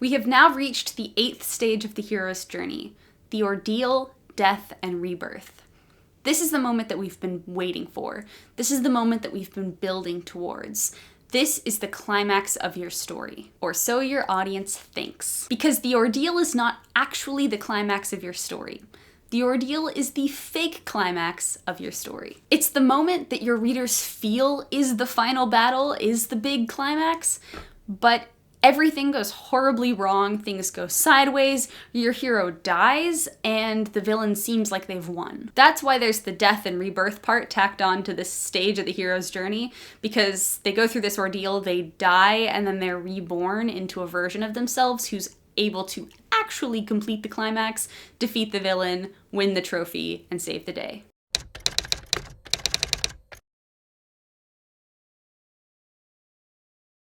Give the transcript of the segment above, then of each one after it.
We have now reached the 8th stage of the hero's journey, the ordeal, death, and rebirth. This is the moment that we've been waiting for. This is the moment that we've been building towards. This is the climax of your story, or so your audience thinks. Because the ordeal is not actually the climax of your story. The ordeal is the fake climax of your story. It's the moment that your readers feel is the final battle, is the big climax, but everything goes horribly wrong, things go sideways, your hero dies, and the villain seems like they've won. That's why there's the death and rebirth part tacked on to this stage of the hero's journey, because they go through this ordeal, they die, and then they're reborn into a version of themselves who's able to actually complete the climax, defeat the villain, win the trophy, and save the day.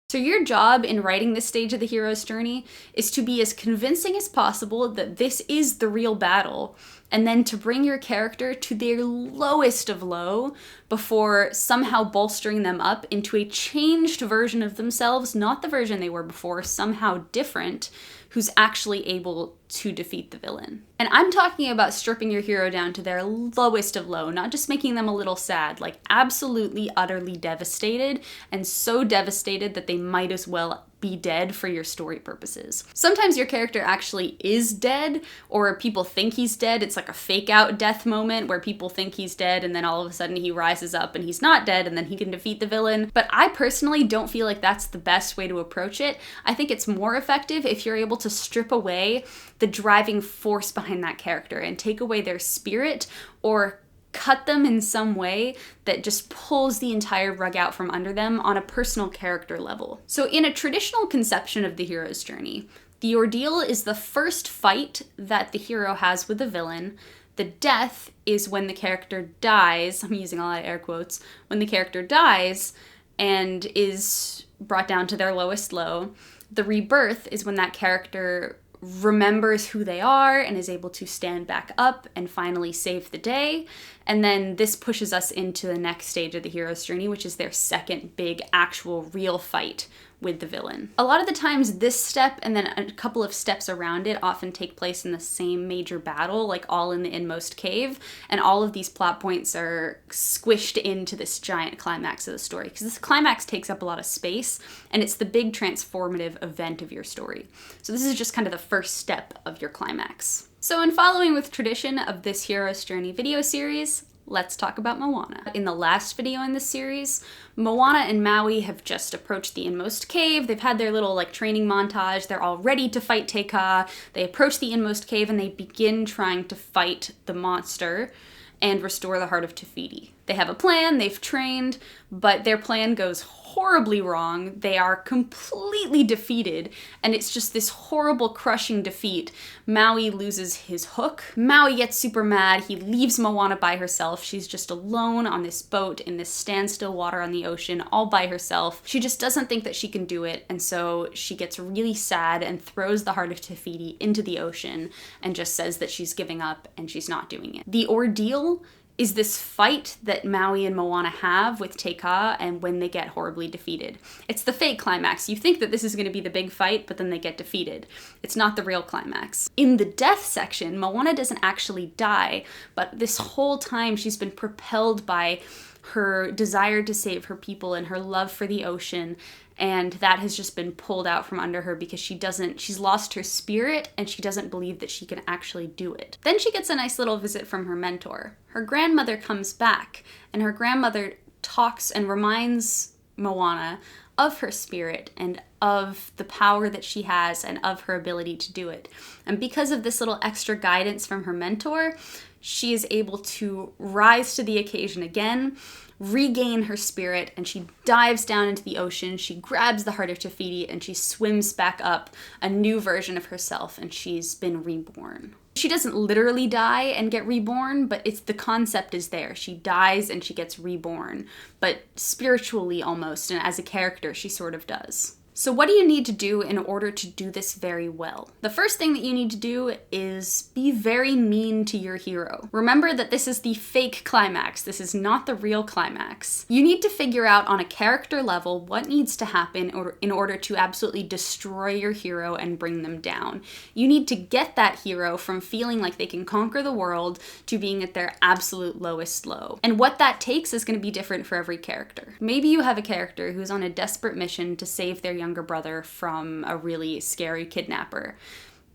So your job in writing this stage of the hero's journey is to be as convincing as possible that this is the real battle, and then to bring your character to their lowest of low before somehow bolstering them up into a changed version of themselves, not the version they were before, somehow different, who's actually able to defeat the villain. And I'm talking about stripping your hero down to their lowest of low, not just making them a little sad, like absolutely, utterly devastated, and so devastated that they might as well be dead for your story purposes. Sometimes your character actually is dead, or people think he's dead. It's like a fake out death moment where people think he's dead and then all of a sudden he rises up and he's not dead and then he can defeat the villain. But I personally don't feel like that's the best way to approach it. I think it's more effective if you're able to strip away the driving force behind that character and take away their spirit or cut them in some way that just pulls the entire rug out from under them on a personal character level. So in a traditional conception of the hero's journey, the ordeal is the first fight that the hero has with the villain. The death is when the character dies, I'm using a lot of air quotes, when the character dies and is brought down to their lowest low. The rebirth is when that character remembers who they are and is able to stand back up and finally save the day. And then this pushes us into the next stage of the hero's journey, which is their second big actual real fight with the villain. A lot of the times this step and then a couple of steps around it often take place in the same major battle, like all in the inmost cave, and all of these plot points are squished into this giant climax of the story, because this climax takes up a lot of space and it's the big transformative event of your story. So this is just kind of the first step of your climax. So in following with tradition of this hero's journey video series, let's talk about Moana. In the last video in this series, Moana and Maui have just approached the inmost cave. They've had their little training montage. They're all ready to fight Te Kā. They approach the inmost cave and they begin trying to fight the monster and restore the heart of Te Fiti. They have a plan, they've trained, but their plan goes horribly wrong. They are completely defeated, and it's just this horrible, crushing defeat. Maui loses his hook. Maui gets super mad. He leaves Moana by herself. She's just alone on this boat in this standstill water on the ocean, all by herself. She just doesn't think that she can do it, and so she gets really sad and throws the heart of Te Fiti into the ocean and just says that she's giving up and she's not doing it. The ordeal is this fight that Maui and Moana have with Te Kā and when they get horribly defeated. It's the fake climax. You think that this is going to be the big fight, but then they get defeated. It's not the real climax. In the death section, Moana doesn't actually die, but this whole time she's been propelled by her desire to save her people and her love for the ocean, and that has just been pulled out from under her because she's lost her spirit and she doesn't believe that she can actually do it. Then she gets a nice little visit from her mentor. Her grandmother comes back, and her grandmother talks and reminds Moana of her spirit and of the power that she has and of her ability to do it. And because of this little extra guidance from her mentor, she is able to rise to the occasion again, regain her spirit, and she dives down into the ocean. She grabs the heart of Te Fiti and she swims back up, a new version of herself, and she's been reborn. She doesn't literally die and get reborn, but the concept is there. She dies and she gets reborn, but spiritually almost, and as a character she sort of does. So what do you need to do in order to do this very well? The first thing that you need to do is be very mean to your hero. Remember that this is the fake climax. This is not the real climax. You need to figure out on a character level what needs to happen in order to absolutely destroy your hero and bring them down. You need to get that hero from feeling like they can conquer the world to being at their absolute lowest low. And what that takes is going to be different for every character. Maybe you have a character who's on a desperate mission to save their younger brother from a really scary kidnapper.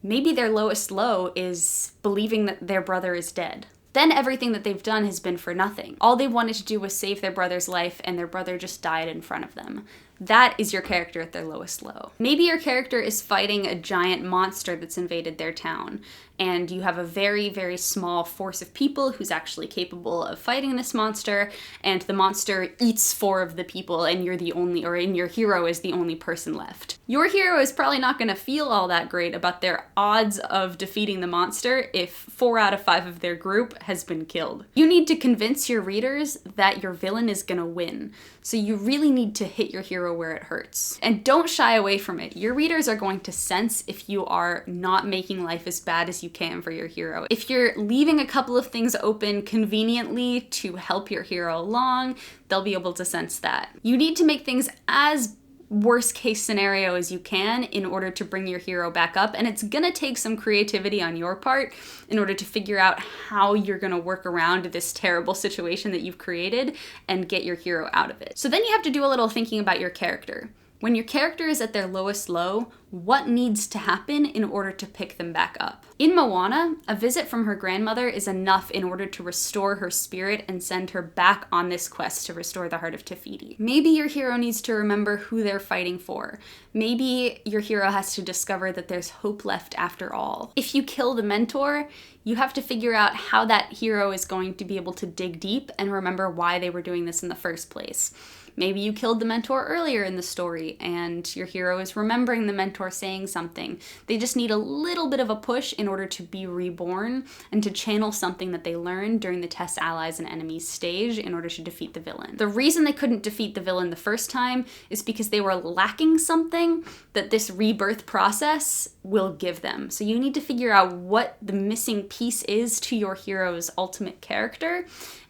Maybe their lowest low is believing that their brother is dead. Then everything that they've done has been for nothing. All they wanted to do was save their brother's life, and their brother just died in front of them. That is your character at their lowest low. Maybe your character is fighting a giant monster that's invaded their town, and you have a very, very small force of people who's actually capable of fighting this monster, and the monster eats 4 of the people, and you're the only, or your hero is the only person left. Your hero is probably not going to feel all that great about their odds of defeating the monster if 4 out of 5 of their group has been killed. You need to convince your readers that your villain is going to win, so you really need to hit your hero where it hurts. And don't shy away from it. Your readers are going to sense if you are not making life as bad as you can for your hero. If you're leaving a couple of things open conveniently to help your hero along, they'll be able to sense that. You need to make things as worst case scenario as you can in order to bring your hero back up, and it's gonna take some creativity on your part in order to figure out how you're gonna work around this terrible situation that you've created and get your hero out of it. So then you have to do a little thinking about your character. When your character is at their lowest low, what needs to happen in order to pick them back up? In Moana, a visit from her grandmother is enough in order to restore her spirit and send her back on this quest to restore the heart of Te Fiti. Maybe your hero needs to remember who they're fighting for. Maybe your hero has to discover that there's hope left after all. If you kill the mentor, you have to figure out how that hero is going to be able to dig deep and remember why they were doing this in the first place. Maybe you killed the mentor earlier in the story and your hero is remembering the mentor saying something. They just need a little bit of a push in order to be reborn and to channel something that they learned during the test allies and enemies stage in order to defeat the villain. The reason they couldn't defeat the villain the first time is because they were lacking something that this rebirth process will give them. So you need to figure out what the missing piece is to your hero's ultimate character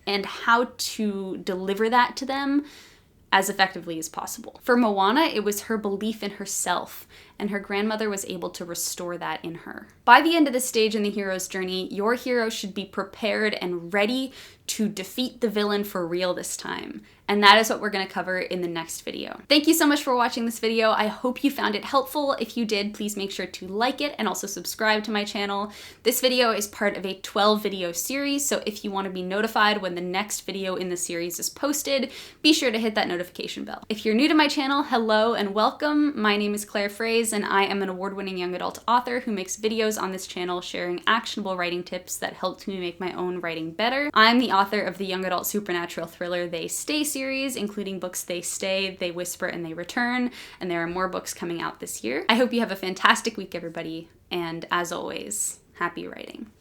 and how to deliver that to them as effectively as possible. For Moana, it was her belief in herself, and her grandmother was able to restore that in her. By the end of this stage in the hero's journey, your hero should be prepared and ready to defeat the villain for real this time. And that is what we're going to cover in the next video. Thank you so much for watching this video. I hope you found it helpful. If you did, please make sure to like it and also subscribe to my channel. This video is part of a 12 video series, so if you want to be notified when the next video in the series is posted, be sure to hit that notification bell. If you're new to my channel, hello and welcome. My name is Claire Fraze, and I am an award-winning young adult author who makes videos on this channel sharing actionable writing tips that helped me make my own writing better. I'm the author of the young adult supernatural thriller They Stay series, including books They Stay, They Whisper, and They Return, and there are more books coming out this year. I hope you have a fantastic week, everybody, and as always, happy writing.